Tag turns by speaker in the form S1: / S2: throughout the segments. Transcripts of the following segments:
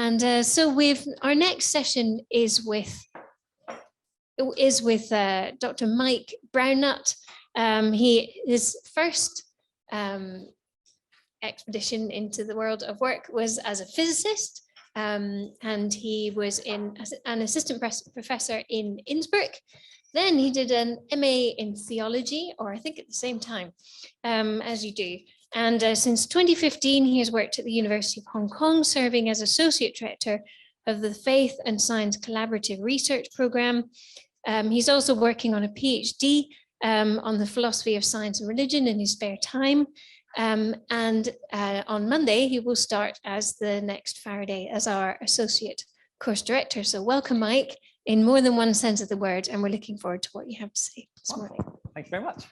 S1: And so our next session is with Dr. Mike Brownnutt. His first expedition into the world of work was as a physicist, and he was as an assistant professor in Innsbruck. Then he did an MA in theology, or I think at the same time, as you do. And since 2015, he has worked at the University of Hong Kong, serving as Associate Director of the Faith and Science Collaborative Research Programme. He's also working on a PhD on the philosophy of science and religion in his spare time. And on Monday, he will start as the next Faraday as our Associate Course Director. So welcome, Mike, in more than one sense of the word, and we're looking forward to what you have to say this morning.
S2: Thank you very much.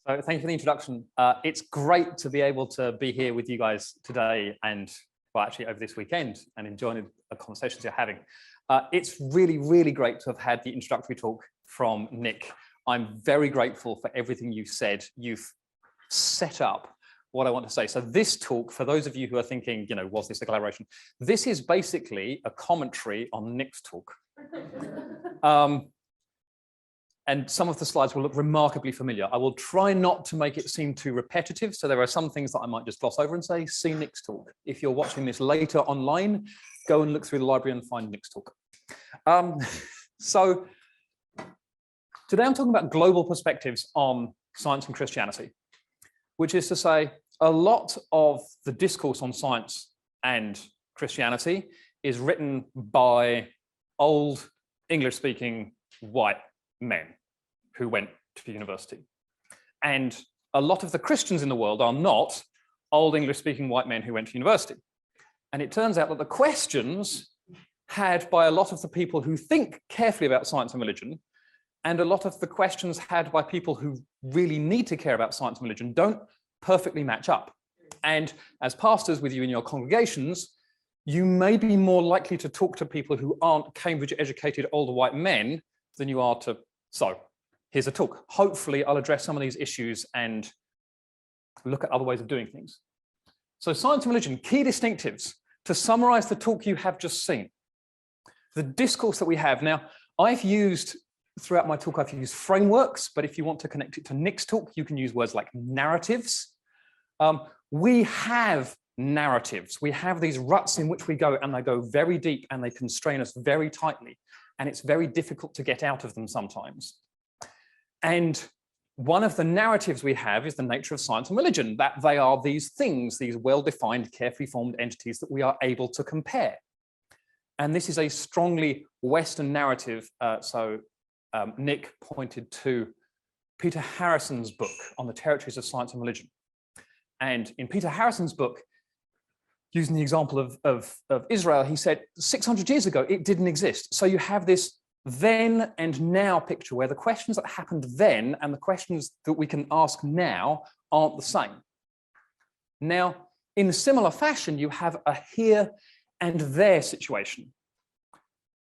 S2: So thank you for the introduction. It's great to be able to be here with you guys today and, well, actually over this weekend and enjoying the conversations you're having. It's really, really great to have had the introductory talk from Nick. I'm very grateful for everything you've said. You've set up what I want to say. So this talk, for those of you who are thinking, you know, was this a collaboration? This is basically a commentary on Nick's talk. And some of the slides will look remarkably familiar. I will try not to make it seem too repetitive. So there are some things that I might just gloss over and say, see Nick's talk. If you're watching this later online, go and look through the library and find Nick's talk. So today I'm talking about global perspectives on science and Christianity, which is to say a lot of the discourse on science and Christianity is written by old English-speaking white men who went to university. And a lot of the Christians in the world are not old English-speaking white men who went to university. And it turns out that the questions had by a lot of the people who think carefully about science and religion, and a lot of the questions had by people who really need to care about science and religion don't perfectly match up. And as pastors with you in your congregations, you may be more likely to talk to people who aren't Cambridge-educated older white men than you are to. So here's a talk. Hopefully I'll address some of these issues and look at other ways of doing things. So science and religion, key distinctives. To summarize the talk you have just seen, the discourse that we have. Now, throughout my talk, I've used frameworks, but if you want to connect it to Nick's talk, you can use words like narratives. We have narratives. We have these ruts in which we go, and they go very deep and they constrain us very tightly. And it's very difficult to get out of them sometimes. And one of the narratives we have is the nature of science and religion, that they are these things, these well-defined, carefully formed entities that we are able to compare. And this is a strongly Western narrative. Nick pointed to Peter Harrison's book on the territories of science and religion. And in Peter Harrison's book, using the example of Israel, he said 600 years ago, it didn't exist. So you have this then and now picture where the questions that happened then and the questions that we can ask now aren't the same. Now, in a similar fashion, you have a here and there situation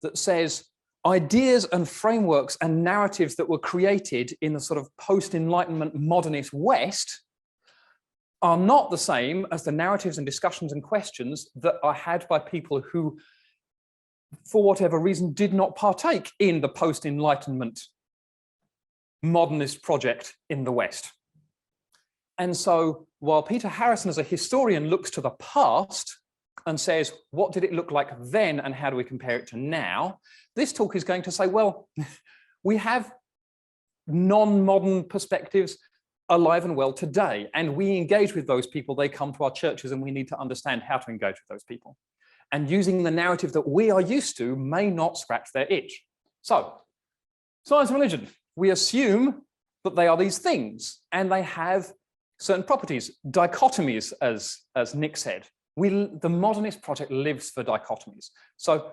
S2: that says ideas and frameworks and narratives that were created in the sort of post-Enlightenment modernist West are not the same as the narratives and discussions and questions that are had by people who, for whatever reason, did not partake in the post-Enlightenment modernist project in the West. And so while Peter Harrison as a historian looks to the past and says, what did it look like then and how do we compare it to now? This talk is going to say, well, we have non-modern perspectives alive and well today, and we engage with those people. They come to our churches and we need to understand how to engage with those people. And using the narrative that we are used to may not scratch their itch. So, science and religion, we assume that they are these things and they have certain properties, dichotomies, as Nick said. The modernist project lives for dichotomies. So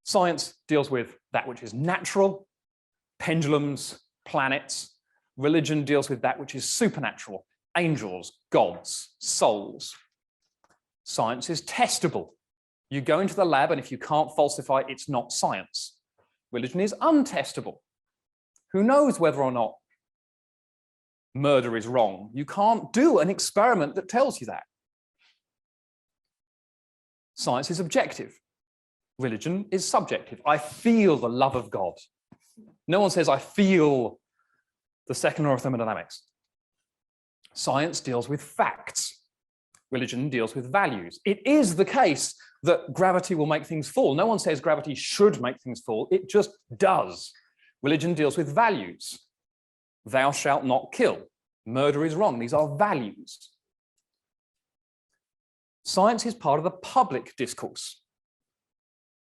S2: science deals with that which is natural, pendulums, planets. Religion deals with that which is supernatural, angels, gods, souls. Science is testable. You go into the lab and if you can't falsify, it's not science. Religion is untestable. Who knows whether or not murder is wrong. You can't do an experiment that tells you that. Science is objective. Religion is subjective. I feel the love of God. No one says, I feel the second law of thermodynamics. Science deals with facts. Religion deals with values. It is the case that gravity will make things fall. No one says gravity should make things fall. It just does. Religion deals with values. Thou shalt not kill. Murder is wrong. These are values. Science is part of the public discourse.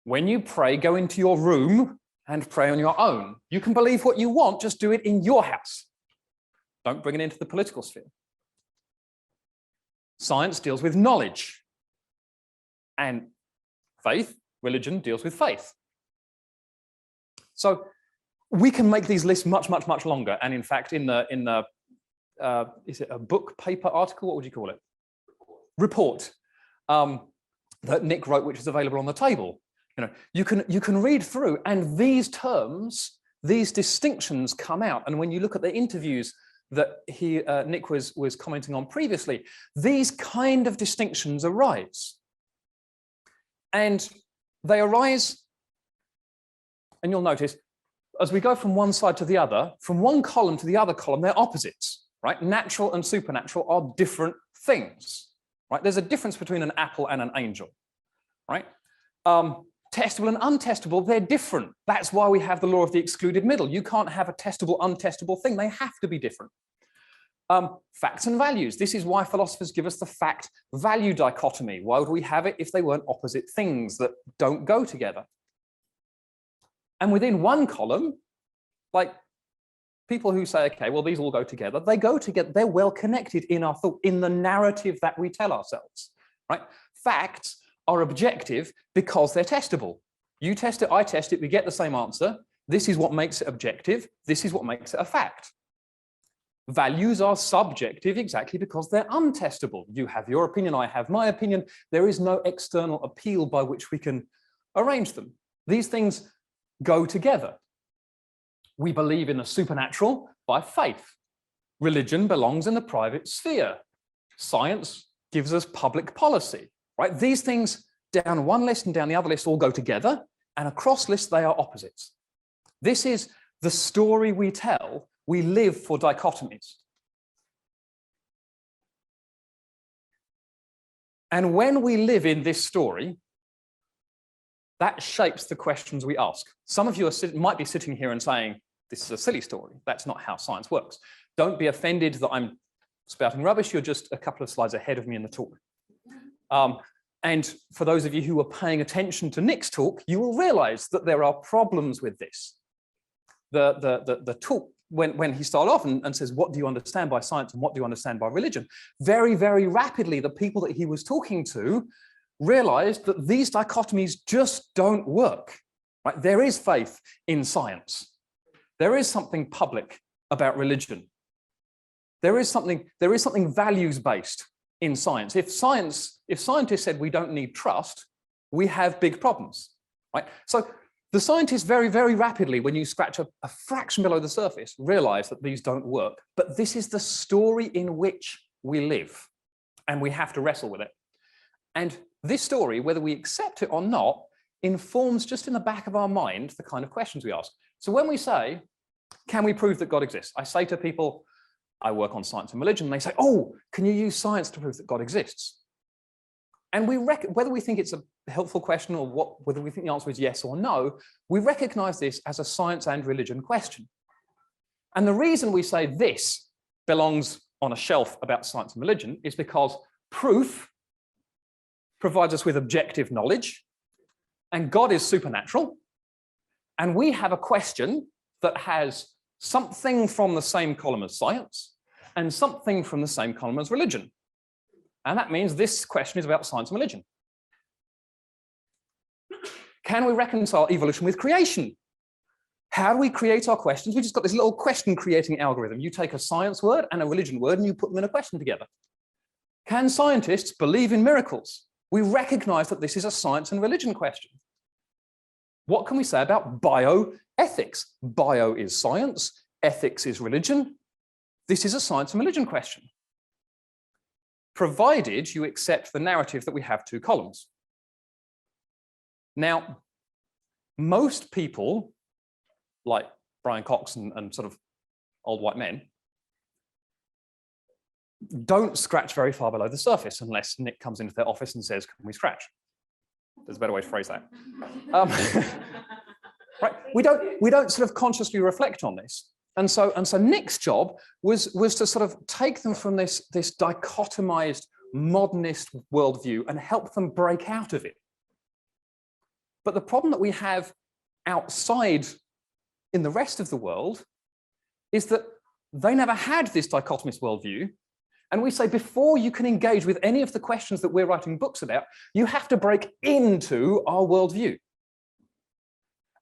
S2: When you pray, go into your room and pray on your own. You can believe what you want, just do it in your house. Don't bring it into the political sphere. Science deals with knowledge. And faith, religion, deals with faith. So we can make these lists much, much, much longer. And in fact, in the is it a book, paper, article? What would you call it? Report that Nick wrote, which is available on the table. You know, you can read through, and these terms, these distinctions come out. And when you look at the interviews that Nick was commenting on previously, these kind of distinctions arise. And they arise, and you'll notice, as we go from one side to the other, from one column to the other column, they're opposites, right? Natural and supernatural are different things, right? There's a difference between an apple and an angel, right? Testable and untestable, they're different. That's why we have the law of the excluded middle. You can't have a testable, untestable thing. They have to be different. Facts and values. This is why philosophers give us the fact-value dichotomy. Why would we have it if they weren't opposite things that don't go together? And within one column, like people who say, okay, well, these all go together, they go together, they're well connected in our thought, in the narrative that we tell ourselves, right? Facts are objective because they're testable. You test it, I test it, we get the same answer. This is what makes it objective. This is what makes it a fact. Values are subjective exactly because they're untestable. You have your opinion, I have my opinion. There is no external appeal by which we can arrange them. These things go together. We believe in the supernatural by faith. Religion belongs in the private sphere. Science gives us public policy, right? These things down one list and down the other list all go together, and across lists they are opposites. This is the story we tell. We live for dichotomies. And when we live in this story, that shapes the questions we ask. Some of you might be sitting here and saying, this is a silly story. That's not how science works. Don't be offended that I'm spouting rubbish. You're just a couple of slides ahead of me in the talk. And for those of you who are paying attention to Nick's talk, you will realize that there are problems with this. The talk, when he started off and says, what do you understand by science and what do you understand by religion? Very, very rapidly, the people that he was talking to realized that these dichotomies just don't work, right? There is faith in science. There is something public about religion. There is something values-based in science. If scientists said we don't need trust, we have big problems, right? So the scientists very, very rapidly, when you scratch a fraction below the surface, realize that these don't work. But this is the story in which we live, and we have to wrestle with it. And this story, whether we accept it or not, informs just in the back of our mind the kind of questions we ask. So when we say, can we prove that God exists? I say to people, I work on science and religion, and they say, oh, can you use science to prove that God exists? And whether we think it's a helpful question or whether we think the answer is yes or no, we recognize this as a science and religion question. And the reason we say this belongs on a shelf about science and religion is because proof provides us with objective knowledge, and God is supernatural, and we have a question that has something from the same column as science and something from the same column as religion. And that means this question is about science and religion. Can we reconcile evolution with creation? How do we create our questions? We just got this little question creating algorithm. You take a science word and a religion word and you put them in a question together. Can scientists believe in miracles? We recognize that this is a science and religion question. What can we say about bioethics? Bio is science, ethics is religion. this is a science and religion question, provided you accept the narrative that we have two columns. Now, most people, like Brian Cox and sort of old white men, don't scratch very far below the surface unless Nick comes into their office and says, "Can we scratch?" There's a better way to phrase that. Right? We don't sort of consciously reflect on this. And so Nick's job was to sort of take them from this dichotomized modernist worldview and help them break out of it. But the problem that we have outside in the rest of the world is that they never had this dichotomist worldview. And we say, before you can engage with any of the questions that we're writing books about, you have to break into our worldview.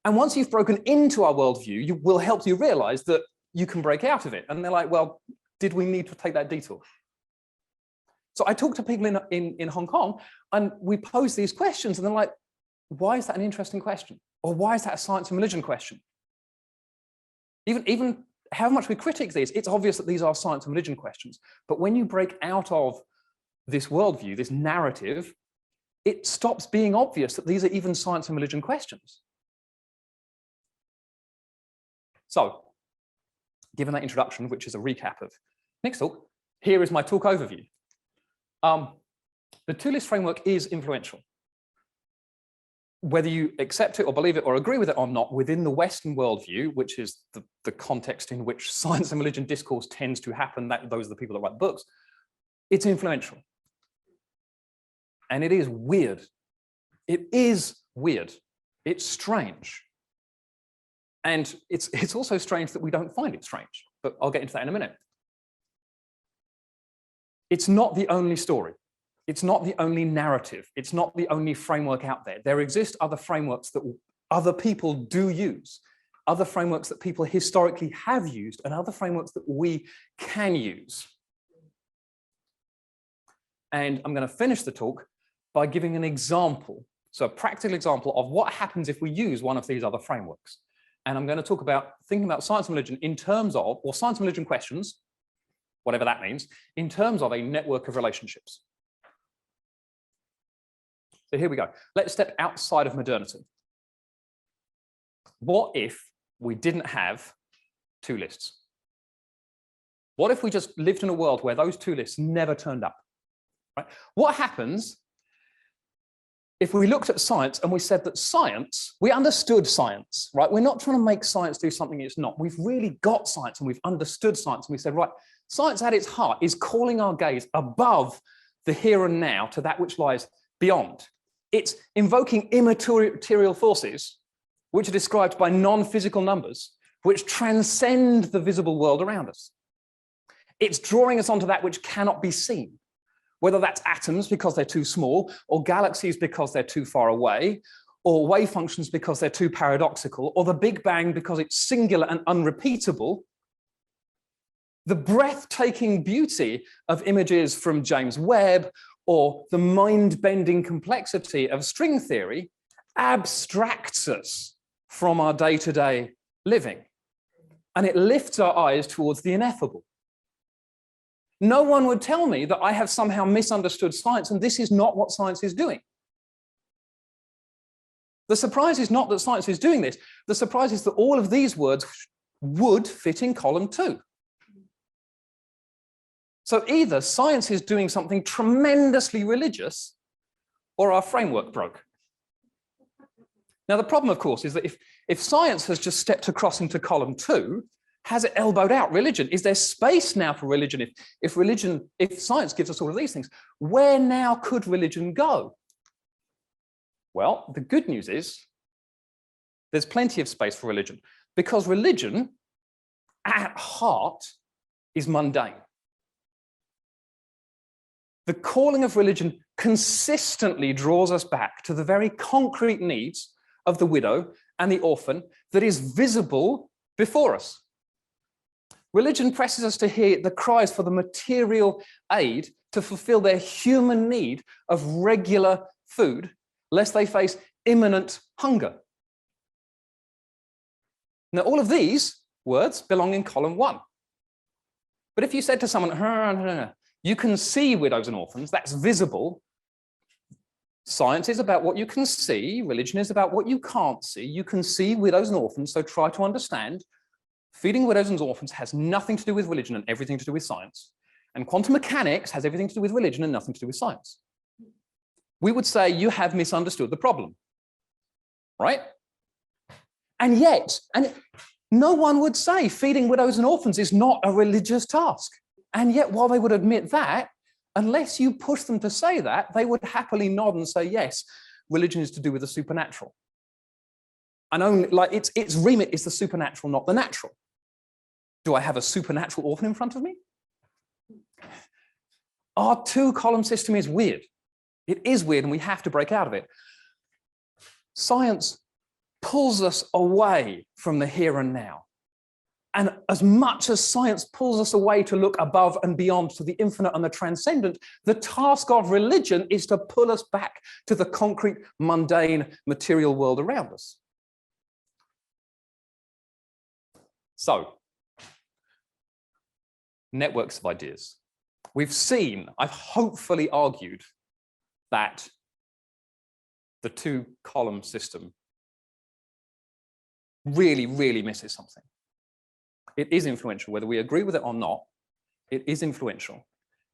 S2: And once you've broken into our worldview, you will help you realize that you can break out of it. And they're like, well, did we need to take that detour? So I talk to people in Hong Kong and we pose these questions and they're like, why is that an interesting question? Or why is that a science and religion question? Even how much we critique these, it's obvious that these are science and religion questions. But when you break out of this worldview, this narrative, it stops being obvious that these are even science and religion questions. So, given that introduction, which is a recap of Nick's talk, here is my talk overview. The two-list framework is influential. Whether you accept it or believe it or agree with it or not, within the Western worldview, which is the context in which science and religion discourse tends to happen, those are the people that write books, it's influential. And it is weird. It is weird. It's strange. And it's also strange that we don't find it strange, but I'll get into that in a minute. It's not the only story. It's not the only narrative. It's not the only framework out there. There exist other frameworks that other people do use, other frameworks that people historically have used, and other frameworks that we can use. And I'm going to finish the talk by giving an example, so a practical example of what happens if we use one of these other frameworks. And I'm going to talk about thinking about science and religion in terms of, or science and religion questions, whatever that means, in terms of a network of relationships. So here we go. Let's step outside of modernity. What if we didn't have two lists? What if we just lived in a world where those two lists never turned up? Right? What happens if we looked at science and we said that science, we understood science, right? We're not trying to make science do something it's not. We've really got science and we've understood science. And we said, right, science at its heart is calling our gaze above the here and now to that which lies beyond. It's invoking immaterial forces, which are described by non-physical numbers, which transcend the visible world around us. It's drawing us onto that which cannot be seen, whether that's atoms because they're too small, or galaxies because they're too far away, or wave functions because they're too paradoxical, or the Big Bang because it's singular and unrepeatable. The breathtaking beauty of images from James Webb, or the mind-bending complexity of string theory abstracts us from our day-to-day living. And it lifts our eyes towards the ineffable. No one would tell me that I have somehow misunderstood science, and this is not what science is doing. The surprise is not that science is doing this. The surprise is that all of these words would fit in column 2. So either science is doing something tremendously religious, or our framework broke. Now, the problem, of course, is that if science has just stepped across into column 2, has it elbowed out religion? Is there space now for religion? If science gives us all of these things, where now could religion go? Well, the good news is there's plenty of space for religion, because religion at heart is mundane. The calling of religion consistently draws us back to the very concrete needs of the widow and the orphan that is visible before us. Religion presses us to hear the cries for the material aid to fulfill their human need of regular food, lest they face imminent hunger. Now, all of these words belong in column 1. But if you said to someone, you can see widows and orphans, that's visible. Science is about what you can see. Religion is about what you can't see. You can see widows and orphans, so try to understand. Feeding widows and orphans has nothing to do with religion and everything to do with science. And quantum mechanics has everything to do with religion and nothing to do with science. We would say you have misunderstood the problem, right? And yet, no one would say feeding widows and orphans is not a religious task. And yet, while they would admit that, unless you push them to say that, they would happily nod and say, yes, religion is to do with the supernatural. And only like its remit is the supernatural, not the natural. Do I have a supernatural orphan in front of me? Our two-column system is weird. It is weird, and we have to break out of it. Science pulls us away from the here and now. And as much as science pulls us away to look above and beyond to the infinite and the transcendent, the task of religion is to pull us back to the concrete, mundane, material world around us. So, networks of ideas. We've seen, I've hopefully argued that the two-column system really, really misses something. It is influential, whether we agree with it or not. It is influential,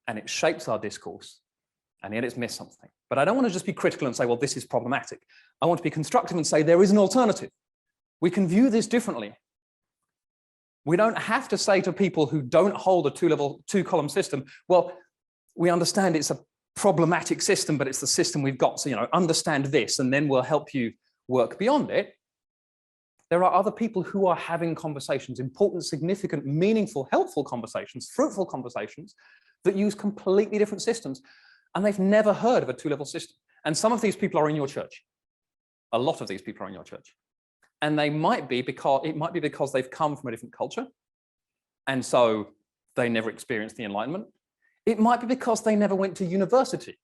S2: and it shapes our discourse, and yet it's missed something. But I don't want to just be critical and say, well, this is problematic. I want to be constructive and say there is an alternative. We can view this differently. We don't have to say to people who don't hold a two-column system, well, we understand it's a problematic system, but it's the system we've got, so understand this, and then we'll help you work beyond it. There are other people who are having conversations, important, significant, meaningful, helpful conversations, fruitful conversations that use completely different systems, and they've never heard of a two-level system. And some of these people are in your church. A lot of these people are in your church. And it might be because they've come from a different culture, and so they never experienced the Enlightenment. It might be because they never went to university.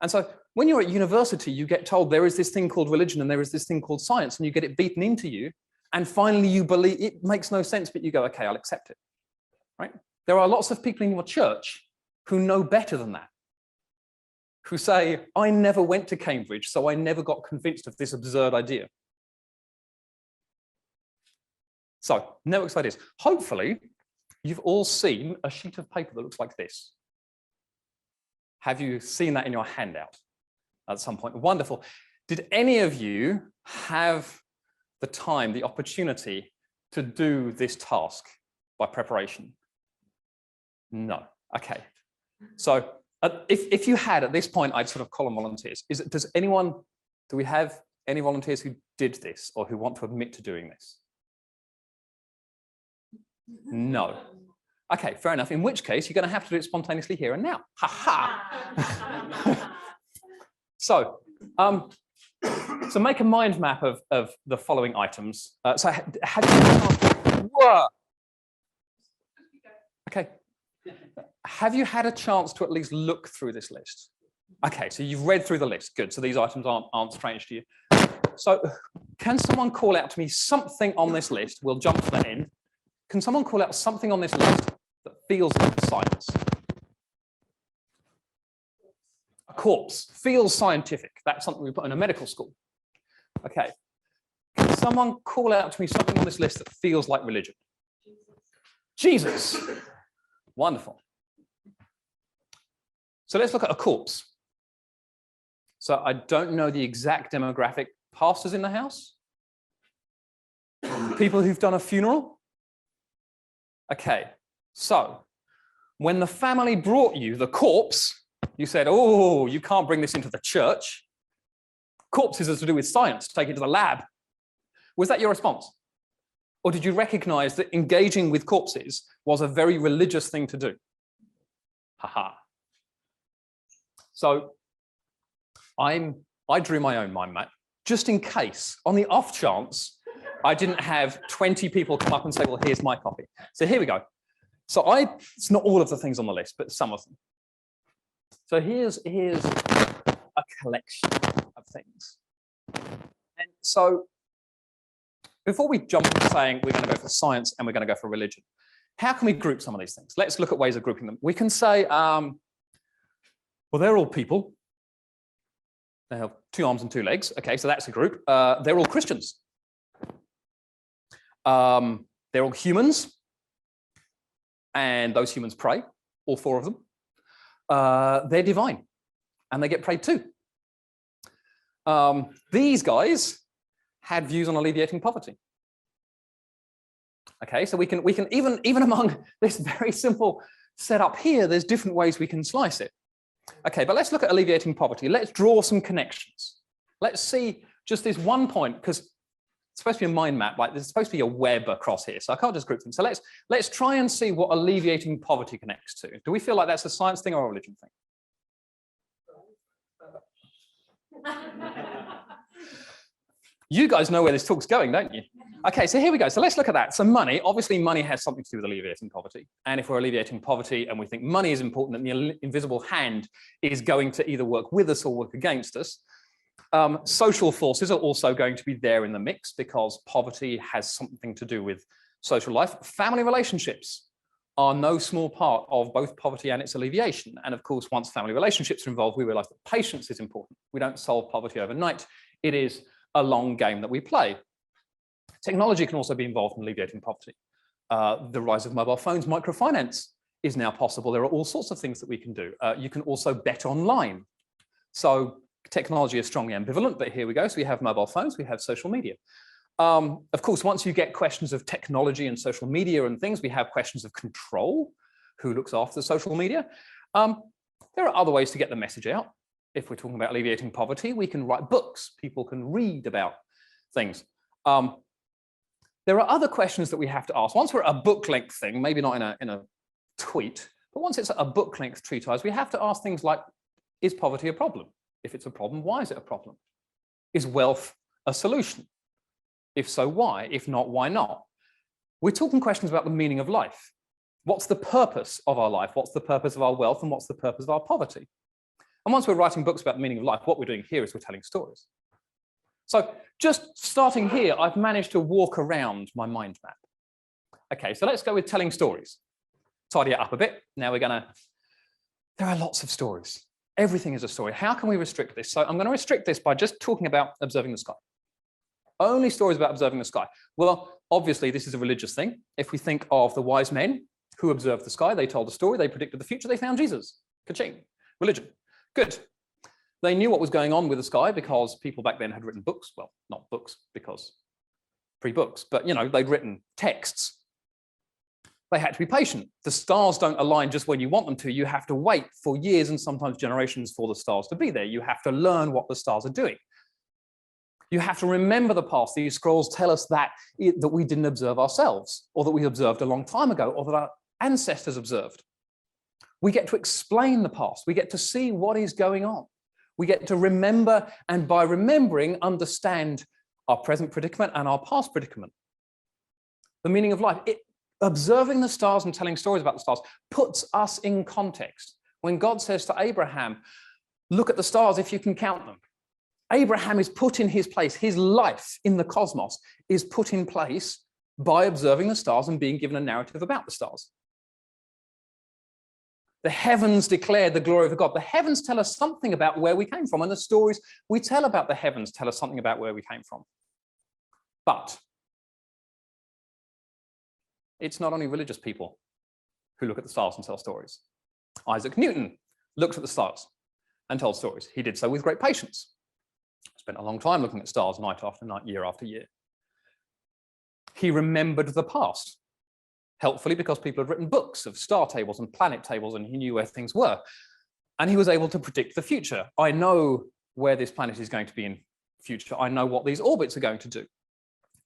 S2: And so when you're at university, you get told there is this thing called religion and there is this thing called science, and you get it beaten into you. And finally you believe it makes no sense, but you go, okay, I'll accept it, right? There are lots of people in your church who know better than that, who say, I never went to Cambridge, so I never got convinced of this absurd idea. So, networks of ideas. Hopefully, you've all seen a sheet of paper that looks like this. Have you seen that in your handout at some point? Wonderful. Did any of you have the time, the opportunity to do this task by preparation? No. Okay. So if you had at this point, I'd sort of call them volunteers. Do we have any volunteers who did this or who want to admit to doing this? No. Okay, fair enough. In which case, you're going to have to do it spontaneously here and now. Ha ha. So make a mind map of the following items. So have you? Whoa. Okay. Have you had a chance to at least look through this list? Okay, so you've read through the list. Good. So these items aren't strange to you. So can someone call out to me something on this list? We'll jump to the end. Can someone call out something on this list that feels like science? A corpse feels scientific. That's something we put in a medical school. Okay. Can someone call out to me something on this list that feels like religion? Jesus. Wonderful. So let's look at a corpse. So I don't know the exact demographic. Pastors in the house? People who've done a funeral? Okay, so when the family brought you the corpse, you said, oh, you can't bring this into the church. Corpses are to do with science, take it to the lab. Was that your response? Or did you recognize that engaging with corpses was a very religious thing to do? Haha. So I drew my own mind map, just in case, on the off chance, I didn't have 20 people come up and say, well, here's my copy. So here we go. So it's not all of the things on the list, but some of them. So here's a collection of things. And so before we jump into saying we're going to go for science and we're going to go for religion, How can we group some of these things? Let's look at ways of grouping them. We can say, well, they're all people. They have 2 arms and 2 legs. Okay, so that's a group. They're all Christians. They're all humans. And those humans pray, all 4 of them. They're divine, and they get prayed too. These guys had views on alleviating poverty. Okay, so we can even among this very simple setup here, there's different ways we can slice it. Okay, but let's look at alleviating poverty. Let's draw some connections. Let's see just this one point, because it's supposed to be a mind map, like there's supposed to be a web across here, so I can't just group them. So let's try and see what alleviating poverty connects to. Do we feel like that's a science thing or a religion thing? You guys know where this talk's going, don't you? Okay, so here we go. So let's look at that. So money, obviously money has something to do with alleviating poverty. And if we're alleviating poverty and we think money is important and the invisible hand is going to either work with us or work against us, social forces are also going to be there in the mix because poverty has something to do with social life. Family relationships are no small part of both poverty and its alleviation. And of course, once family relationships are involved, we realize that patience is important. We don't solve poverty overnight. It is a long game that we play. Technology can also be involved in alleviating poverty. The rise of mobile phones, microfinance is now possible. There are all sorts of things that we can do. You can also bet online. So technology is strongly ambivalent, but here we go. So we have mobile phones, we have social media. Of course, once you get questions of technology and social media and things, we have questions of control. Who looks after social media? There are other ways to get the message out. If we're talking about alleviating poverty, we can write books. People can read about things. There are other questions that we have to ask. Once we're at a book length thing, maybe not in a tweet, but once it's a book length treatise, we have to ask things like, is poverty a problem? If it's a problem, why is it a problem? Is wealth a solution? If so, why? If not, why not? We're talking questions about the meaning of life. What's the purpose of our life? What's the purpose of our wealth? And what's the purpose of our poverty? And once we're writing books about the meaning of life, what we're doing here is we're telling stories. So just starting here, I've managed to walk around my mind map. Okay, so let's go with telling stories. Tidy it up a bit. Now there are lots of stories. Everything is a story. How can we restrict this? So I'm going to restrict this by just talking about observing the sky. Only stories about observing the sky. Well, obviously, this is a religious thing. If we think of the wise men who observed the sky, they told a story, they predicted the future, they found Jesus. Ka-ching. Religion. Good. They knew what was going on with the sky because people back then had written books. Well, not books because pre-books, but they'd written texts. They had to be patient. The stars don't align just when you want them to. You have to wait for years and sometimes generations for the stars to be there. You have to learn what the stars are doing. You have to remember the past. These scrolls tell us that we didn't observe ourselves, or that we observed a long time ago, or that our ancestors observed. We get to explain the past. We get to see what is going on. We get to remember, and by remembering, understand our present predicament and our past predicament. The meaning of life. Observing the stars and telling stories about the stars puts us in context. When God says to Abraham, look at the stars if you can count them. Abraham is put in his place. His life in the cosmos is put in place by observing the stars and being given a narrative about the stars. The heavens declare the glory of God. The heavens tell us something about where we came from, and the stories we tell about the heavens tell us something about where we came from. But it's not only religious people who look at the stars and tell stories. Isaac Newton looked at the stars and told stories. He did so with great patience. Spent a long time looking at stars night after night, year after year. He remembered the past, helpfully because people had written books of star tables and planet tables, and he knew where things were. And he was able to predict the future. I know where this planet is going to be in future. I know what these orbits are going to do.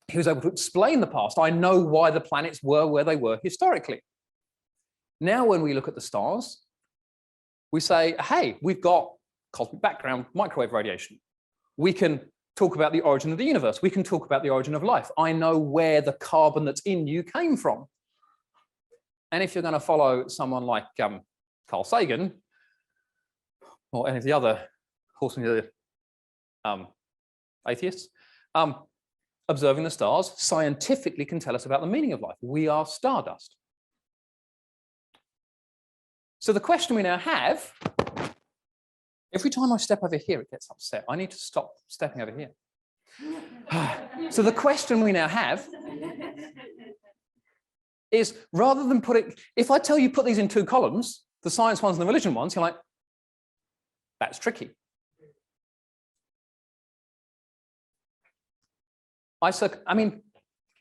S2: He was able to explain the past. I know why the planets were where they were historically. Now, when we look at the stars, we say, hey, we've got cosmic background microwave radiation. We can talk about the origin of the universe. We can talk about the origin of life. I know where the carbon that's in you came from. And if you're going to follow someone like Carl Sagan, or any of the other atheists, observing the stars scientifically can tell us about the meaning of life. We are stardust. So the question we now have, every time I step over here, it gets upset. I need to stop stepping over here. So the question we now have is, rather than put it, if I tell you put these in two columns, the science ones and the religion ones, you're like, that's tricky. I mean,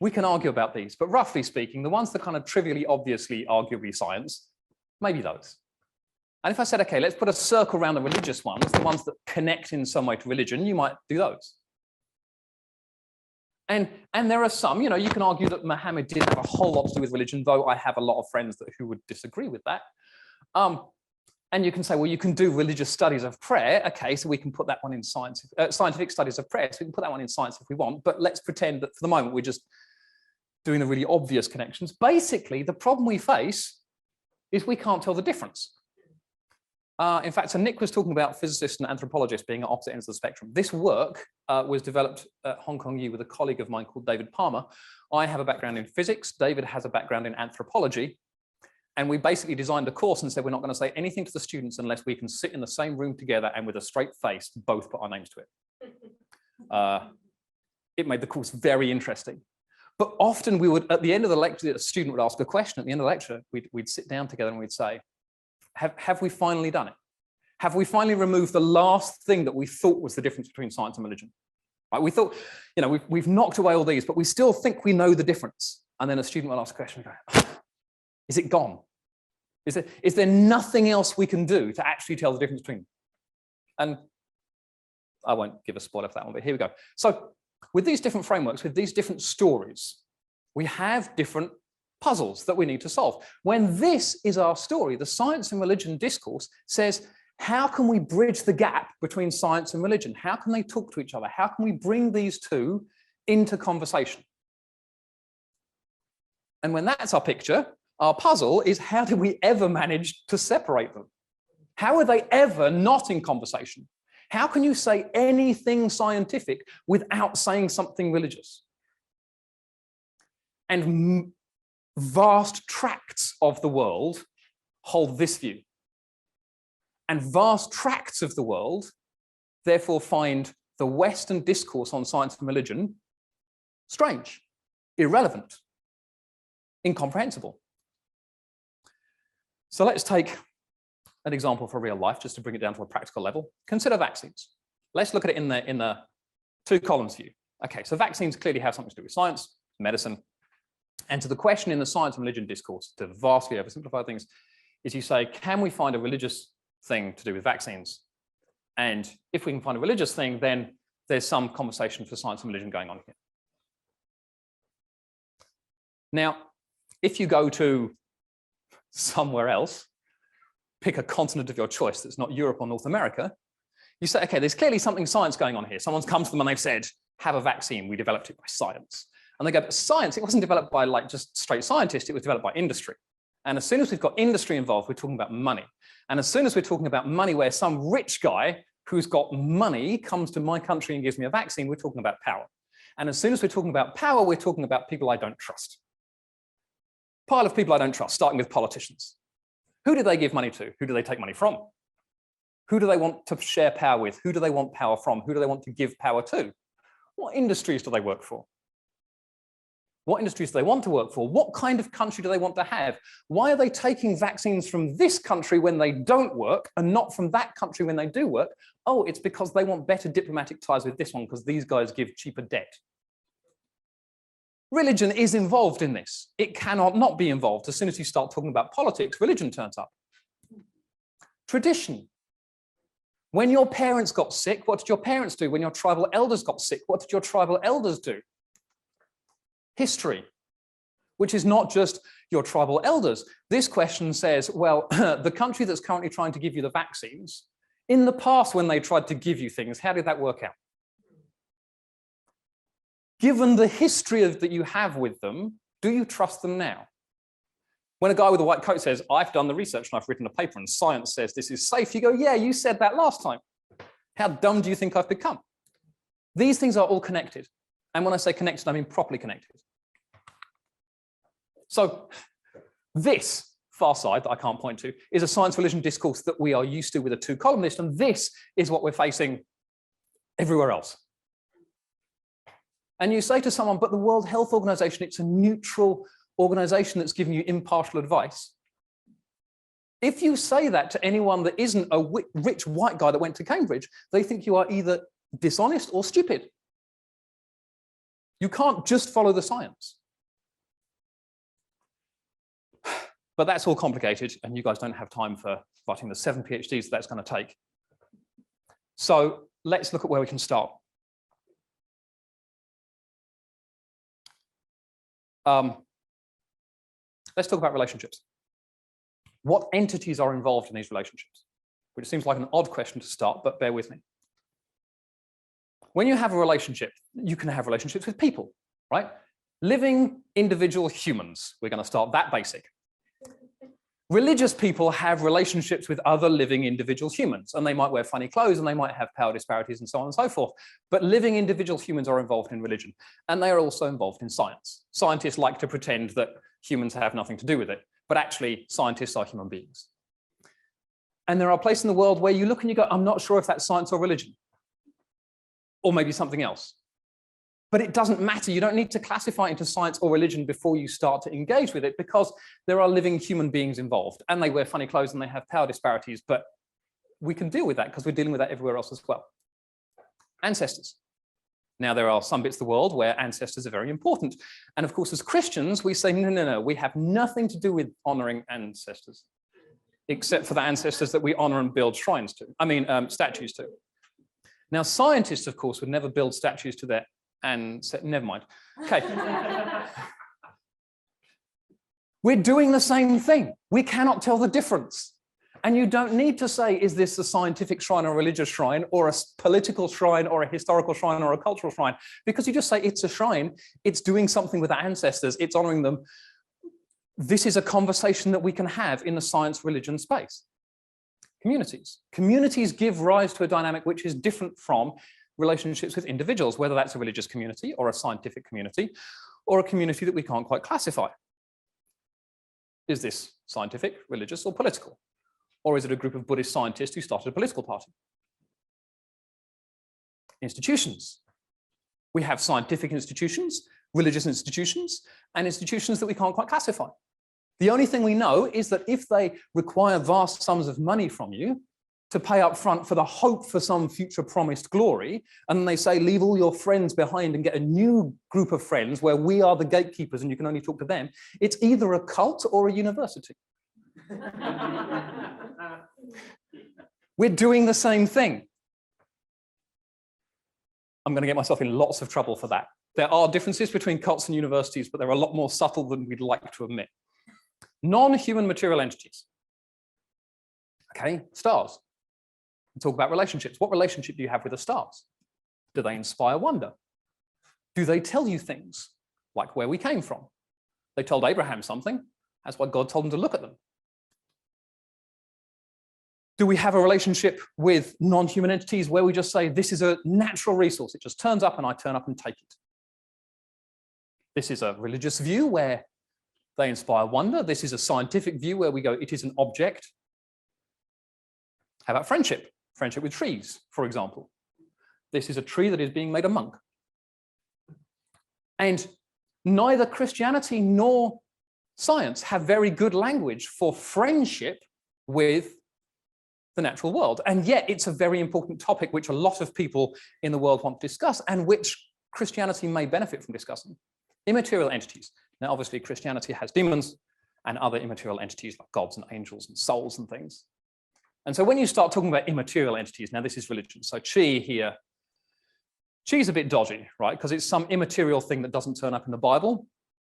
S2: we can argue about these, but roughly speaking, the ones that kind of trivially, obviously, arguably science, maybe those. And if I said, okay, let's put a circle around the religious ones, the ones that connect in some way to religion, you might do those. And there are some, you know, you can argue that Muhammad didn't have a whole lot to do with religion, though I have a lot of friends who would disagree with that. And you can say, well, you can do religious studies of prayer. Okay, so we can put that one in science, scientific studies of prayer. So we can put that one in science if we want, but let's pretend that for the moment, we're just doing the really obvious connections. Basically, the problem we face is we can't tell the difference. In fact, so Nick was talking about physicists and anthropologists being at opposite ends of the spectrum. This work was developed at Hong Kong U with a colleague of mine called David Palmer. I have a background in physics. David has a background in anthropology. And we basically designed a course and said, we're not going to say anything to the students unless we can sit in the same room together and with a straight face, both put our names to it. It made the course very interesting. But often we would, at the end of the lecture, a student would ask a question. At the end of the lecture, we'd sit down together and we'd say, have we finally done it? Have we finally removed the last thing that we thought was the difference between science and religion? Right? We thought, you know, we've knocked away all these, but we still think we know the difference. And then a student will ask a question and go, is it gone? Is there nothing else we can do to actually tell the difference between them? And I won't give a spoiler for that one, but here we go. So with these different frameworks, with these different stories, we have different puzzles that we need to solve. When this is our story, the science and religion discourse says, how can we bridge the gap between science and religion? How can they talk to each other? How can we bring these two into conversation? And when that's our picture, our puzzle is, how do we ever manage to separate them? How are they ever not in conversation? How can you say anything scientific without saying something religious? And vast tracts of the world hold this view. And vast tracts of the world therefore find the Western discourse on science and religion strange, irrelevant, incomprehensible. So let's take an example for real life, just to bring it down to a practical level. Consider vaccines. Let's look at it in the two columns view. Okay, so vaccines clearly have something to do with science, medicine. And to the question in the science and religion discourse, to vastly oversimplify things, is you say, can we find a religious thing to do with vaccines? And if we can find a religious thing, then there's some conversation for science and religion going on here. Now, if you go to somewhere else, pick a continent of your choice that's not Europe or North America, you say, okay, there's clearly something science going on here. Someone's come to them and they've said, have a vaccine, we developed it by science. And they go, but science, it wasn't developed by like just straight scientists, it was developed by industry. And as soon as we've got industry involved, we're talking about money. And as soon as we're talking about money where some rich guy who's got money comes to my country and gives me a vaccine, we're talking about power. And as soon as we're talking about power, we're talking about people I don't trust. Pile of people I don't trust, starting with politicians. Who do they give money to? Who do they take money from? Who do they want to share power with? Who do they want power from? Who do they want to give power to? What industries do they work for? What industries do they want to work for? What kind of country do they want to have? Why are they taking vaccines from this country when they don't work and not from that country when they do work? Oh, it's because they want better diplomatic ties with this one because these guys give cheaper debt. Religion is involved in this. It cannot not be involved. As soon as you start talking about politics, religion turns up. Tradition. When your parents got sick, what did your parents do? When your tribal elders got sick, what did your tribal elders do? History, which is not just your tribal elders. This question says, well, the country that's currently trying to give you the vaccines, in the past when they tried to give you things, how did that work out? Given the history that you have with them, do you trust them now? When a guy with a white coat says, I've done the research and I've written a paper and science says this is safe, you go, yeah, you said that last time. How dumb do you think I've become? These things are all connected. And when I say connected, I mean properly connected. So this far side that I can't point to is a science religion discourse that we are used to with a two-column list, and this is what we're facing everywhere else. And you say to someone, but the World Health Organization, it's a neutral organization that's giving you impartial advice. If you say that to anyone that isn't a rich white guy that went to Cambridge, they think you are either dishonest or stupid. You can't just follow the science. But that's all complicated, and you guys don't have time for writing the 7 PhDs that's going to take. So let's look at where we can start. Let's talk about relationships. What entities are involved in these relationships? Which seems like an odd question to start, but bear with me. When you have a relationship, you can have relationships with people, right? Living individual humans. We're going to start that basic. Religious people have relationships with other living individual humans, and they might wear funny clothes and they might have power disparities and so on and so forth. But living individual humans are involved in religion, and they are also involved in science. Scientists like to pretend that humans have nothing to do with it, but actually scientists are human beings. And there are places in the world where you look and you go, I'm not sure if that's science or religion, or maybe something else. But it doesn't matter. You don't need to classify it into science or religion before you start to engage with it, because there are living human beings involved, and they wear funny clothes and they have power disparities, but we can deal with that because we're dealing with that everywhere else as well. Ancestors. Now, there are some bits of the world where ancestors are very important. And of course, as Christians, we say, no, no, no, we have nothing to do with honoring ancestors, except for the ancestors that we honor and build shrines to, statues to. Now, scientists, of course, would never build statues to their never mind. Okay. We're doing the same thing. We cannot tell the difference. And you don't need to say, is this a scientific shrine or a religious shrine or a political shrine or a historical shrine or a cultural shrine? Because you just say it's a shrine, it's doing something with our ancestors, it's honoring them. This is a conversation that we can have in the science religion space. Communities. Communities give rise to a dynamic which is different from relationships with individuals, whether that's a religious community or a scientific community or a community that we can't quite classify. Is this scientific, religious, or political? Or is it a group of Buddhist scientists who started a political party? Institutions. We have scientific institutions, religious institutions, and institutions that we can't quite classify. The only thing we know is that if they require vast sums of money from you to pay up front for the hope for some future promised glory, and then they say, leave all your friends behind and get a new group of friends where we are the gatekeepers and you can only talk to them, it's either a cult or a university. We're doing the same thing. I'm going to get myself in lots of trouble for that. There are differences between cults and universities, but they're a lot more subtle than we'd like to admit. Non-human material entities. Okay, stars. We'll talk about relationships. What relationship do you have with the stars? Do they inspire wonder? Do they tell you things like where we came from? They told Abraham something. That's why God told him to look at them. Do we have a relationship with non-human entities where we just say, this is a natural resource, it just turns up and I turn up and take it? This is a religious view where they inspire wonder. This is a scientific view where we go, it is an object. How about friendship? Friendship with trees, for example. This is a tree that is being made a monk. And neither Christianity nor science have very good language for friendship with the natural world. And yet it's a very important topic which a lot of people in the world want to discuss and which Christianity may benefit from discussing. Immaterial entities. Now, obviously, Christianity has demons and other immaterial entities like gods and angels and souls and things. And so when you start talking about immaterial entities, now this is religion. So chi here, chi's a bit dodgy, right? Because it's some immaterial thing that doesn't turn up in the Bible.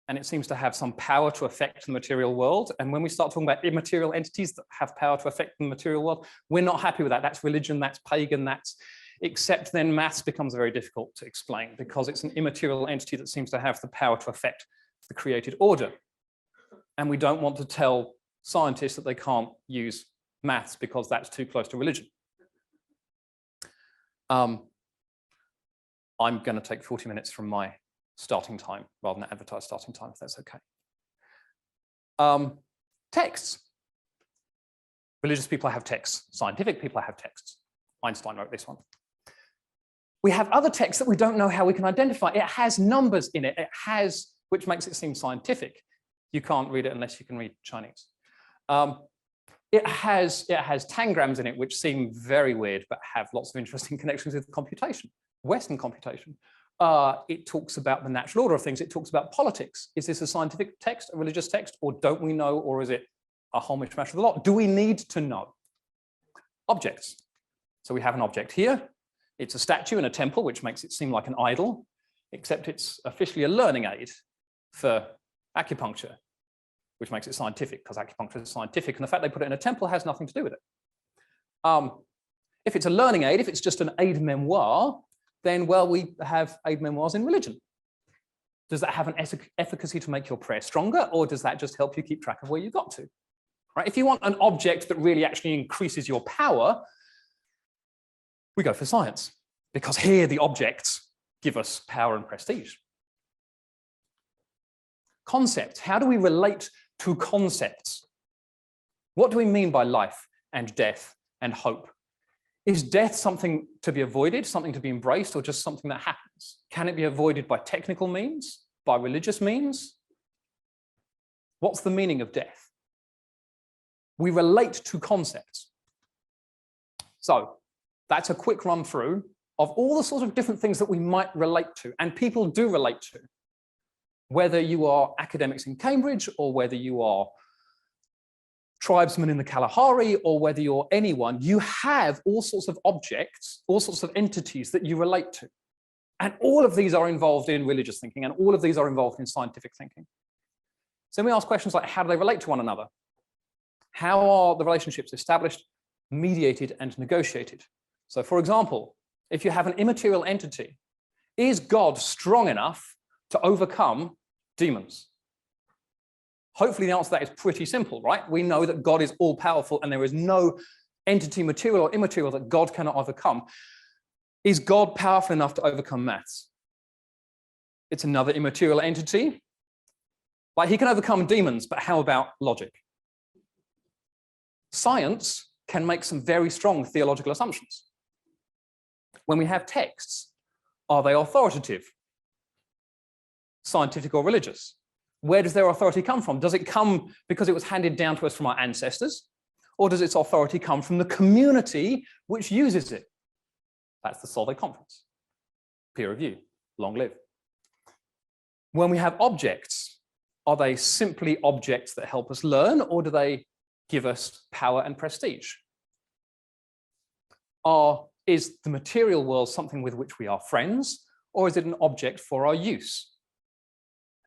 S2: And it seems to have some power to affect the material world. And when we start talking about immaterial entities that have power to affect the material world, we're not happy with that. That's religion, that's pagan, that's... Except then maths becomes very difficult to explain because it's an immaterial entity that seems to have the power to affect the created order. And we don't want to tell scientists that they can't use maths because that's too close to religion. I'm going to take 40 minutes from my starting time rather than advertise starting time, if that's okay. Texts. Religious people have texts. Scientific people have texts. Einstein wrote this one. We have other texts that we don't know how we can identify. It has numbers in it. It has, which makes it seem scientific. You can't read it unless you can read Chinese. It has tangrams in it, which seem very weird, but have lots of interesting connections with computation, Western computation. It talks about the natural order of things. It talks about politics. Is this a scientific text, a religious text, or don't we know, or is it a whole mishmash of the lot? Do we need to know? Objects. So we have an object here. It's a statue in a temple, which makes it seem like an idol, except it's officially a learning aid for acupuncture, which makes it scientific because acupuncture is scientific. And the fact they put it in a temple has nothing to do with it. If it's a learning aid, if it's just an aid memoir, then, well, we have aid memoirs in religion. Does that have an efficacy to make your prayer stronger, or does that just help you keep track of where you got to? Right? If you want an object that really actually increases your power, we go for science, because here the objects give us power and prestige. Concepts. How do we relate to concepts? What do we mean by life and death and hope? Is death something to be avoided, something to be embraced, or just something that happens? Can it be avoided by technical means, by religious means? What's the meaning of death? We relate to concepts. So that's a quick run through of all the sorts of different things that we might relate to, and people do relate to. Whether you are academics in Cambridge, or whether you are tribesmen in the Kalahari, or whether you're anyone, you have all sorts of objects, all sorts of entities that you relate to. And all of these are involved in religious thinking, and all of these are involved in scientific thinking. So we ask questions like, how do they relate to one another? How are the relationships established, mediated, and negotiated? So for example, if you have an immaterial entity, is God strong enough to overcome demons? Hopefully the answer to that is pretty simple, right? We know that God is all powerful and there is no entity, material or immaterial, that God cannot overcome. Is God powerful enough to overcome maths? It's another immaterial entity. Like, he can overcome demons, but how about logic? Science can make some very strong theological assumptions. When we have texts, are they authoritative? Scientific or religious? Where does their authority come from? Does it come because it was handed down to us from our ancestors? Or does its authority come from the community which uses it? That's the Solvay Conference. Peer review, long live. When we have objects, are they simply objects that help us learn, or do they give us power and prestige? Is the material world something with which we are friends, or is it an object for our use?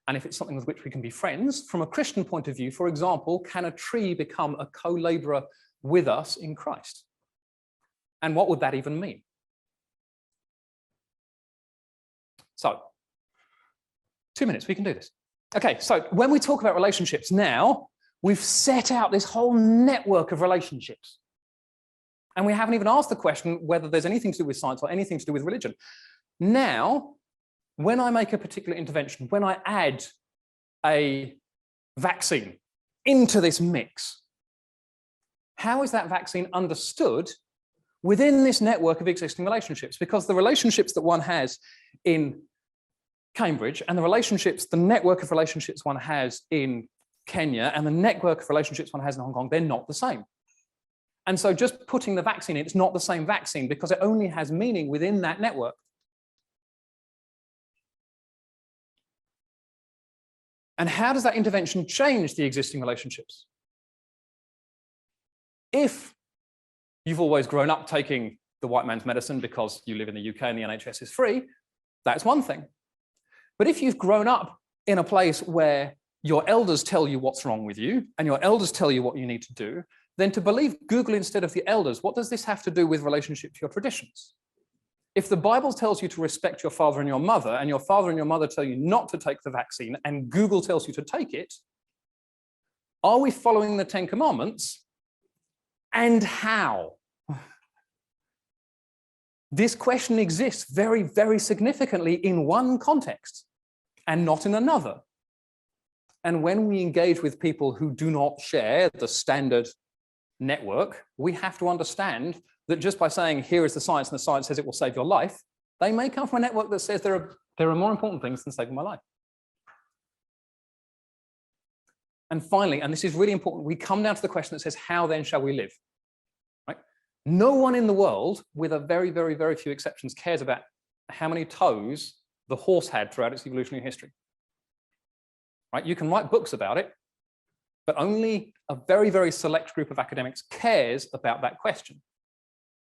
S2: And if it's something with which we can be friends, from a Christian point of view, for example, can a tree become a co-laborer with us in Christ? And what would that even mean? So, 2 minutes, we can do this. Okay, so when we talk about relationships now, we've set out this whole network of relationships. And we haven't even asked the question whether there's anything to do with science or anything to do with religion. Now, when I make a particular intervention, when I add a vaccine into this mix, how is that vaccine understood within this network of existing relationships? Because the relationships that one has in Cambridge and the network of relationships one has in Kenya and the network of relationships one has in Hong Kong, they're not the same. And so just putting the vaccine in, it's not the same vaccine because it only has meaning within that network. And how does that intervention change the existing relationships? If you've always grown up taking the white man's medicine because you live in the UK and the NHS is free, that's one thing. But if you've grown up in a place where your elders tell you what's wrong with you and your elders tell you what you need to do, then to believe Google instead of the elders, what does this have to do with relationship to your traditions? If the Bible tells you to respect your father and your mother, and your father and your mother tell you not to take the vaccine, and Google tells you to take it, are we following the 10 Commandments? And how? This question exists very, very significantly in one context and not in another. And when we engage with people who do not share the standard network, we have to understand that just by saying, here is the science, and the science says it will save your life, they may come from a network that says there are more important things than saving my life. And finally, and this is really important, we come down to the question that says, how then shall we live? Right? No one in the world, with a very, very, very few exceptions, cares about how many toes the horse had throughout its evolutionary history. Right? You can write books about it, but only a very, very select group of academics cares about that question.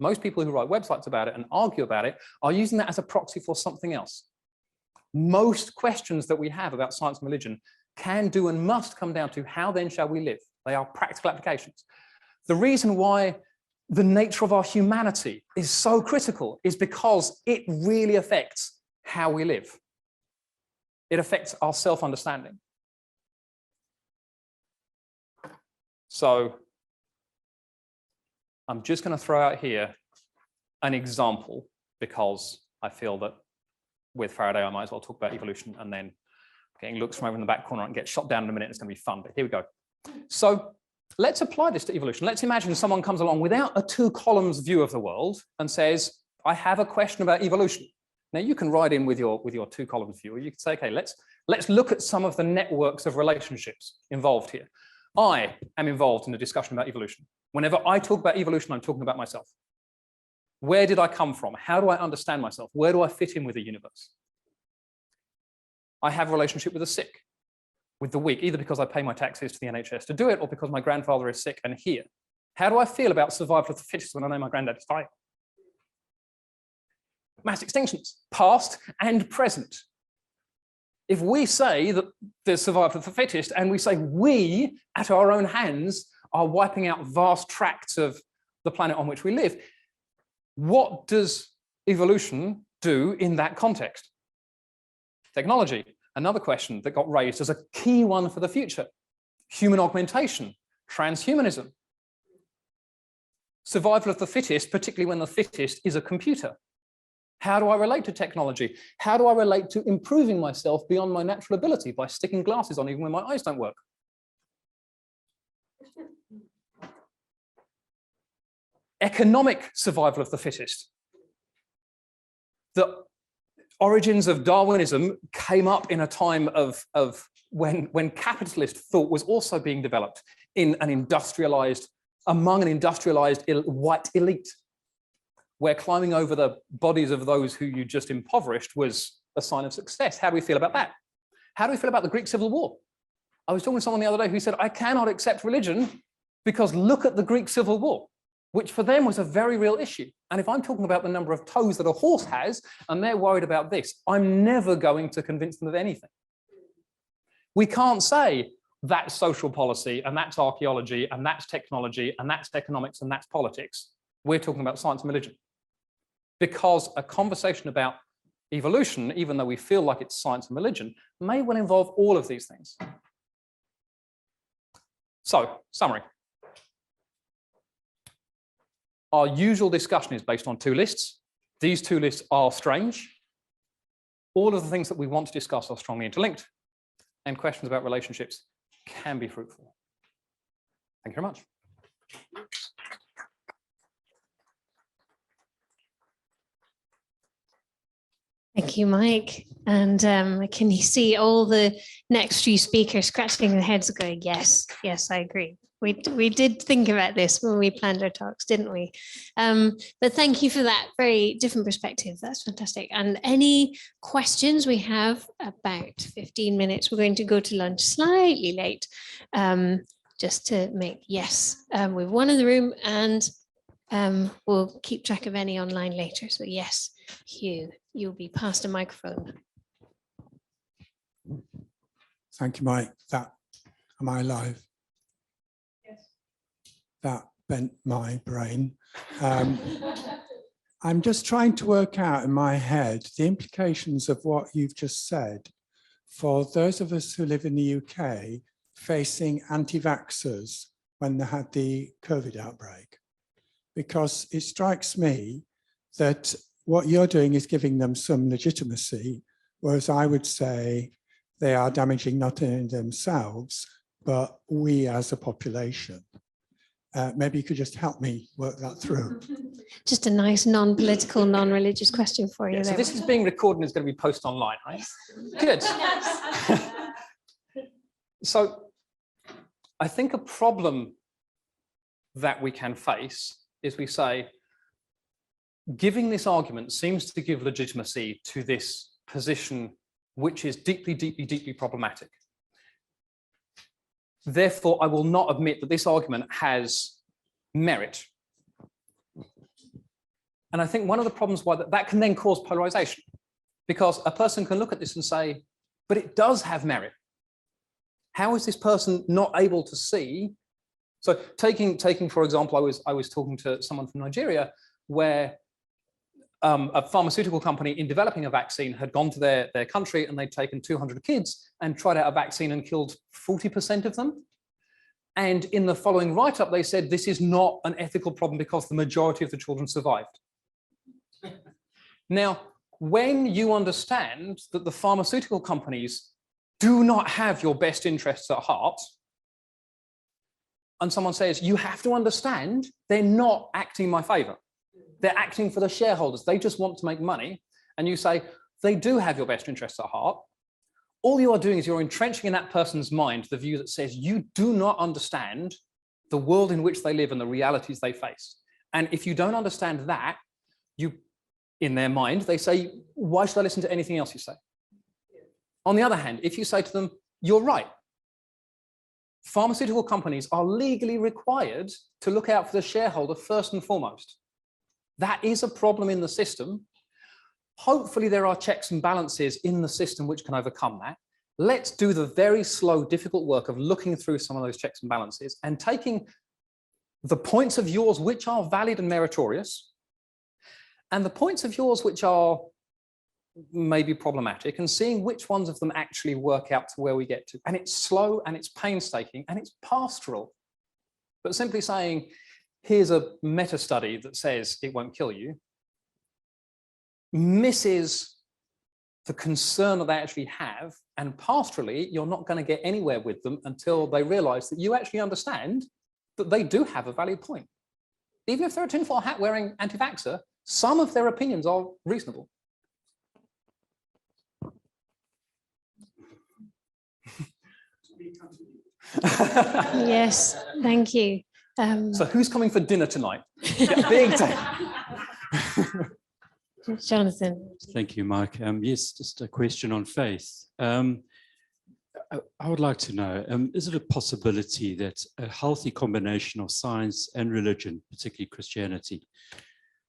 S2: Most people who write websites about it and argue about it are using that as a proxy for something else. Most questions that we have about science and religion can do and must come down to how then shall we live? They are practical applications. The reason why the nature of our humanity is so critical is because it really affects how we live. It affects our self-understanding. So I'm just going to throw out here an example because I feel that with Faraday, I might as well talk about evolution and then getting looks from over in the back corner and get shot down in a minute. It's going to be fun, but here we go. So let's apply this to evolution. Let's imagine someone comes along without a 2 columns view of the world and says, I have a question about evolution. Now you can write in with your 2 columns view, or you could say, okay, let's look at some of the networks of relationships involved here. I am involved in a discussion about evolution. Whenever I talk about evolution, I'm talking about myself. Where did I come from? How do I understand myself? Where do I fit in with the universe? I have a relationship with the sick, with the weak, either because I pay my taxes to the NHS to do it or because my grandfather is sick and here. How do I feel about survival of the fittest when I know my granddad is dying? Mass extinctions, past and present. If we say that there's survival of the fittest and we say we, at our own hands, are wiping out vast tracts of the planet on which we live, what does evolution do in that context? Technology, another question that got raised as a key one for the future. Human augmentation, transhumanism. Survival of the fittest, particularly when the fittest is a computer. How do I relate to technology? How do I relate to improving myself beyond my natural ability by sticking glasses on even when my eyes don't work? Economic survival of the fittest. The origins of Darwinism came up in a time of when capitalist thought was also being developed among an industrialized white elite, where climbing over the bodies of those who you just impoverished was a sign of success. How do we feel about that? How do we feel about the Greek Civil War? I was talking to someone the other day who said, I cannot accept religion because look at the Greek Civil War, which for them was a very real issue. And if I'm talking about the number of toes that a horse has, and they're worried about this, I'm never going to convince them of anything. We can't say that's social policy, and that's archaeology, and that's technology, and that's economics, and that's politics. We're talking about science and religion. Because a conversation about evolution, even though we feel like it's science and religion, may well involve all of these things. So, summary. Our usual discussion is based on 2 lists. These 2 lists are strange. All of the things that we want to discuss are strongly interlinked, and questions about relationships can be fruitful. Thank you very much.
S1: Thank you, Mike. And can you see all the next few speakers scratching their heads going, yes, yes, I agree. We did think about this when we planned our talks, didn't we? But thank you for that very different perspective. That's fantastic. And any questions? We have about 15 minutes. We're going to go to lunch slightly late, just to make, yes, we've one in the room, and we'll keep track of any online later. So yes, Hugh, you'll be passed a microphone.
S3: Thank you, Mike. Am I live?
S1: Yes.
S3: That bent my brain. I'm just trying to work out in my head the implications of what you've just said for those of us who live in the UK facing anti-vaxxers when they had the COVID outbreak. Because it strikes me that what you're doing is giving them some legitimacy, whereas I would say they are damaging not only themselves, but we as a population. maybe you could just help me work that through.
S1: Just a nice non-political, non-religious question for you
S2: Yeah, so
S1: there.
S2: this is being recorded and is going to be posted online, right? Good. So I think a problem that we can face is we say, giving this argument seems to give legitimacy to this position, which is deeply, deeply, deeply problematic. Therefore, I will not admit that this argument has merit. And I think one of the problems why that can then cause polarization, because a person can look at this and say, but it does have merit. How is this person not able to see? So taking for example, I was talking to someone from Nigeria where a pharmaceutical company in developing a vaccine had gone to their country and they'd taken 200 kids and tried out a vaccine and killed 40% of them. And in the following write-up, they said this is not an ethical problem because the majority of the children survived. Now, when you understand that the pharmaceutical companies do not have your best interests at heart, and someone says, you have to understand, they're not acting in my favor. They're acting for the shareholders. They just want to make money. And you say, they do have your best interests at heart. All you are doing is you're entrenching in that person's mind the view that says you do not understand the world in which they live and the realities they face. And if you don't understand that, in their mind, they say, why should I listen to anything else you say? On the other hand, if you say to them, you're right, pharmaceutical companies are legally required to look out for the shareholder first and foremost. That is a problem in the system. Hopefully there are checks and balances in the system which can overcome that. Let's do the very slow, difficult work of looking through some of those checks and balances and taking the points of yours which are valid and meritorious, and the points of yours which are maybe problematic, and seeing which ones of them actually work out to where we get to. And it's slow and it's painstaking and it's pastoral. But simply saying, here's a meta study that says it won't kill you, misses the concern that they actually have. And pastorally, you're not going to get anywhere with them until they realize that you actually understand that they do have a valid point. Even if they're a tinfoil hat wearing anti-vaxxer, some of their opinions are reasonable.
S1: Yes, thank you.
S2: So who's coming for dinner tonight? Big time.
S1: Jonathan.
S4: Thank you, Mike. Yes, just a question on faith. I would like to know, is it a possibility that a healthy combination of science and religion, particularly Christianity,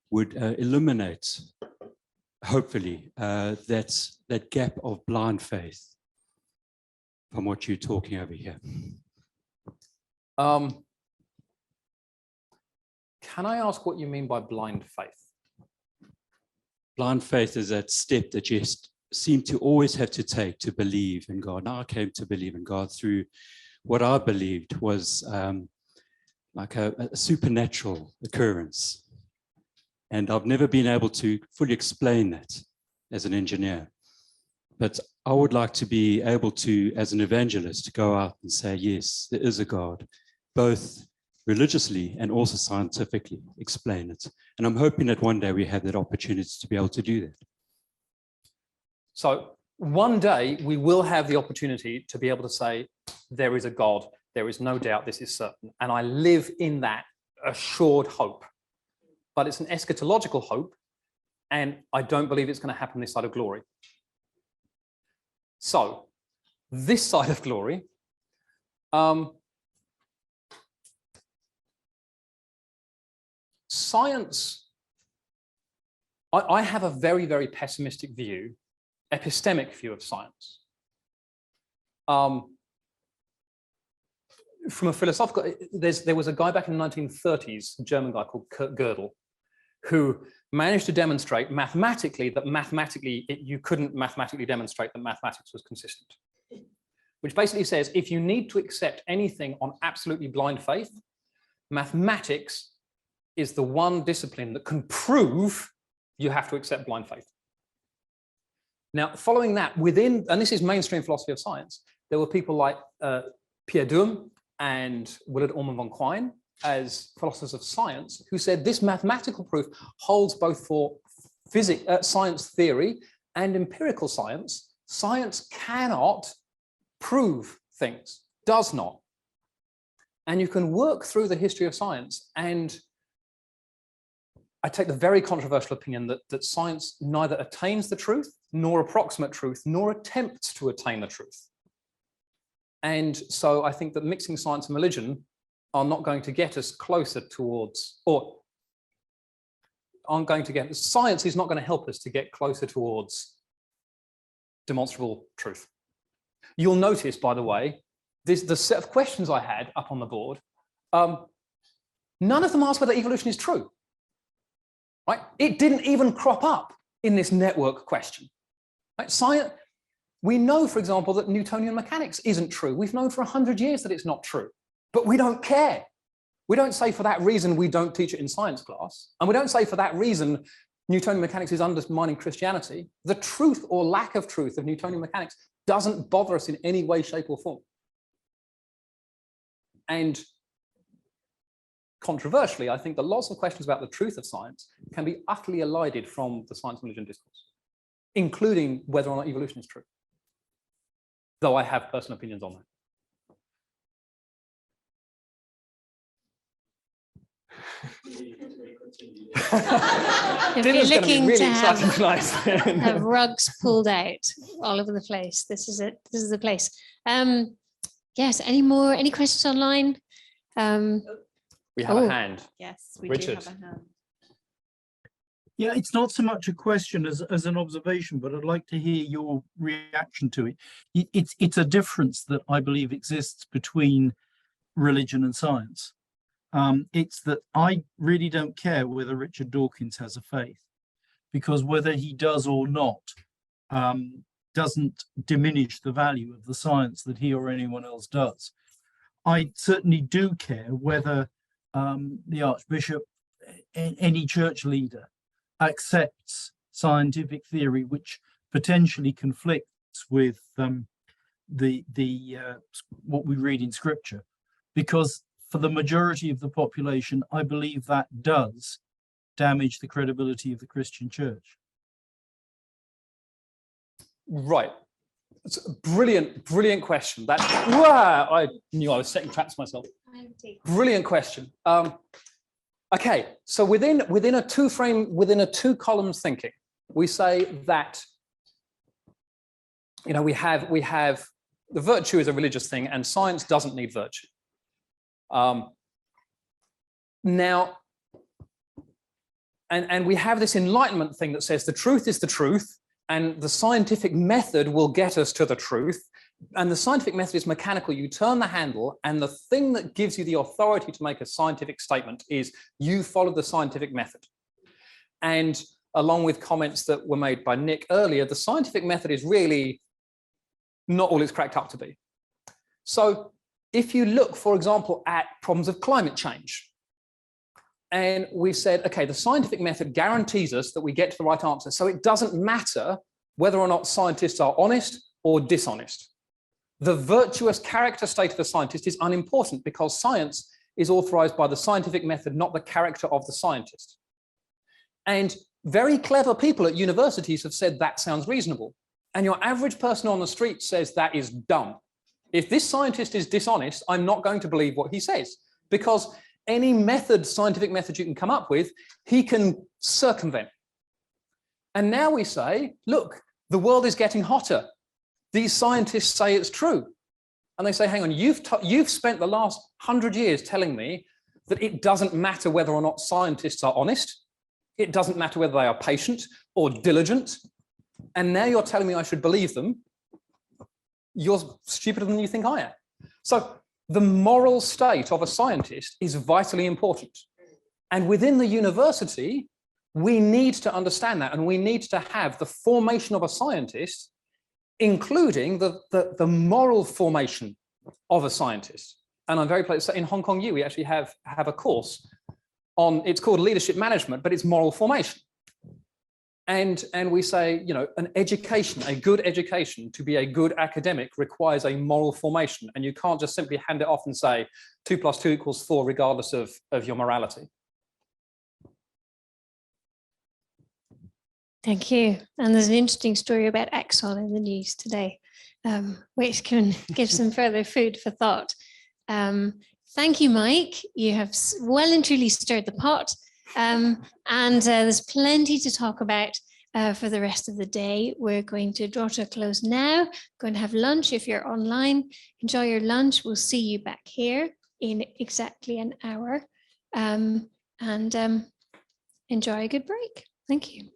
S4: would eliminate, hopefully, that gap of blind faith from what you're talking over here?
S2: Can I ask what you mean by blind faith?
S4: Blind faith is that step that you seem to always have to take to believe in God. Now I came to believe in God through what I believed was like a supernatural occurrence. And I've never been able to fully explain that as an engineer. But I would like to be able to, as an evangelist, go out and say, yes, there is a God, both religiously and also scientifically explain it. And I'm hoping that one day we have that opportunity to be able to do that.
S2: So one day we will have the opportunity to be able to say, there is a God, there is no doubt, this is certain. And I live in that assured hope. But it's an eschatological hope, and I don't believe it's going to happen this side of glory. So this side of glory, science, I have a very, very pessimistic view, epistemic view of science. From a philosophical, there was a guy back in the 1930s, a German guy called Kurt Gödel, who managed to demonstrate mathematically that you couldn't mathematically demonstrate that mathematics was consistent. Which basically says, if you need to accept anything on absolutely blind faith, mathematics is the one discipline that can prove you have to accept blind faith. Now, following that, and this is mainstream philosophy of science, there were people like Pierre Durm and Willard Orman von Quine, as philosophers of science who said this mathematical proof holds both for science theory and empirical science. Science cannot prove things, does not. And you can work through the history of science, and I take the very controversial opinion that science neither attains the truth, nor approximate truth, nor attempts to attain the truth. And so I think that mixing science and religion are not going to get us closer towards, or aren't going to get, science is not going to help us to get closer towards demonstrable truth. You'll notice, by the way, the set of questions I had up on the board, none of them ask whether evolution is true. Right? It didn't even crop up in this network question. Right? Science, we know, for example, that Newtonian mechanics isn't true. We've known for 100 years that it's not true, but we don't care. We don't say for that reason we don't teach it in science class, and we don't say for that reason Newtonian mechanics is undermining Christianity. The truth or lack of truth of Newtonian mechanics doesn't bother us in any way, shape, or form. And controversially, I think that lots of questions about the truth of science can be utterly elided from the science and religion discourse, including whether or not evolution is true, though I have personal opinions on that.
S1: If you're looking
S2: really
S1: to have
S2: tonight.
S1: rugs pulled out all over the place, this is it. This is the place. Yes. Any questions online?
S2: We have a hand.
S5: Yes, we
S2: Richard.
S5: do have a hand.
S6: Yeah, it's not so much a question as an observation, but I'd like to hear your reaction to it. It's a difference that I believe exists between religion and science. It's that I really don't care whether Richard Dawkins has a faith, because whether he does or not doesn't diminish the value of the science that he or anyone else does. I certainly do care whether the Archbishop, any church leader, accepts scientific theory which potentially conflicts with what we read in Scripture, because for the majority of the population, I believe that does damage the credibility of the Christian church.
S2: Right. It's a brilliant question. That, wow, I knew I was setting traps for myself. Brilliant question. Okay, so within a two columns thinking, we say that, you know, we have the virtue is a religious thing, and science doesn't need virtue. Now, and we have this Enlightenment thing that says the truth is the truth, and the scientific method will get us to the truth. And the scientific method is mechanical. You turn the handle, and the thing that gives you the authority to make a scientific statement is you follow the scientific method. And along with comments that were made by Nick earlier, the scientific method is really not all it's cracked up to be. So if you look, for example, at problems of climate change, and we said, okay, the scientific method guarantees us that we get to the right answer. So it doesn't matter whether or not scientists are honest or dishonest. The virtuous character state of a scientist is unimportant because science is authorized by the scientific method, not the character of the scientist. And very clever people at universities have said that sounds reasonable. And your average person on the street says that is dumb. If this scientist is dishonest, I'm not going to believe what he says, because any method, scientific method you can come up with, he can circumvent. And now we say, look, the world is getting hotter. These scientists say it's true. And they say, hang on, you've spent the last 100 years telling me that it doesn't matter whether or not scientists are honest. It doesn't matter whether they are patient or diligent. And now you're telling me I should believe them. You're stupider than you think I am. So the moral state of a scientist is vitally important. And within the university, we need to understand that, and we need to have the formation of a scientist, including the moral formation of a scientist. And I'm very pleased, so in Hong Kong U, we actually have a course on, it's called leadership management, but it's moral formation. And we say, you know, an education, a good education to be a good academic requires a moral formation. And you can't just simply hand it off and say 2 + 2 = 4, regardless of your morality.
S1: Thank you. And there's an interesting story about Exxon in the news today, which can give some further food for thought. Thank you, Mike. You have well and truly stirred the pot. And there's plenty to talk about for the rest of the day. We're going to draw to a close now. Going to have lunch if you're online. Enjoy your lunch. We'll see you back here in exactly an hour. And enjoy a good break. Thank you.